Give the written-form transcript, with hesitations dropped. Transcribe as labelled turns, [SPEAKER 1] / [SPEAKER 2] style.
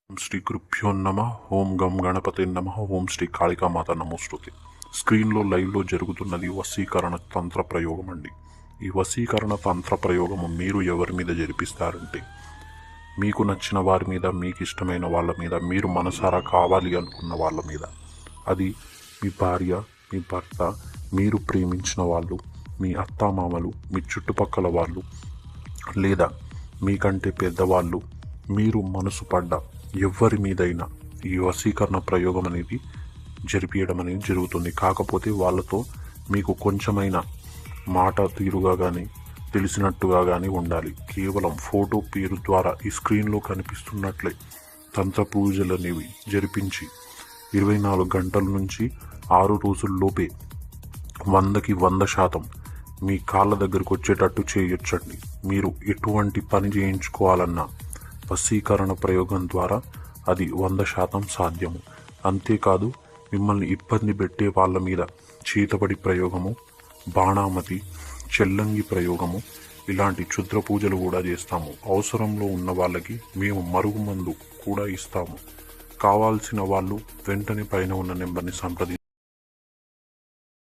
[SPEAKER 1] ఓం శ్రీ గురుభ్యో నమ. ఓం గం గణపతి నమ. ఓం శ్రీ కాళికామాత నమోస్తుతి. స్క్రీన్లో లైవ్లో జరుగుతున్నది వశీకరణ తంత్ర ప్రయోగం అండి. ఈ వశీకరణ తంత్ర ప్రయోగము మీరు ఎవరి మీద జరిపిస్తారంటే, మీకు నచ్చిన వారి మీద, మీకు ఇష్టమైన వాళ్ళ మీద, మీరు మనసారా కావాలి అనుకున్న వాళ్ళ మీద. అది మీ భార్య, మీ భర్త, మీరు ప్రేమించిన వాళ్ళు, మీ అత్తామామలు, మీ చుట్టుపక్కల వాళ్ళు, లేదా మీకంటే పెద్దవాళ్ళు, మీరు మనసు పడ్డ ఎవరి మీదైనా ఈ వశీకరణ ప్రయోగం అనేది జరిపించడం అనేది జరుగుతుంది. కాకపోతే వాళ్ళతో మీకు కొంచెమైనా మాట తీరుగా కానీ తెలిసినట్టుగా కానీ ఉండాలి. కేవలం ఫోటో పేరు ద్వారా ఈ స్క్రీన్లో కనిపిస్తున్నట్లే తంత్ర పూజలు అనేవి జరిపించి 24 గంటల నుంచి 6 రోజుల్లోపే 100కి 100% మీ కాళ్ళ దగ్గరకు వచ్చేటట్టు చేయొచ్చండి. మీరు ఎటువంటి పని చేయించుకోవాలన్నా వశీకరణ ప్రయోగం ద్వారా అది 100% సాధ్యము. అంతేకాదు, మిమ్మల్ని ఇబ్బంది పెట్టే వాళ్ళ మీద చేతబడి ప్రయోగము, బాణామతి, చెల్లంగి ప్రయోగము, ఇలాంటి క్షుద్ర పూజలు కూడా చేస్తాము. అవసరంలో ఉన్న వాళ్ళకి మేము మరుగుమందు కూడా ఇస్తాము. కావాల్సిన వాళ్ళు వెంటనే పైన ఉన్న నెంబర్ని సంప్రదించండి.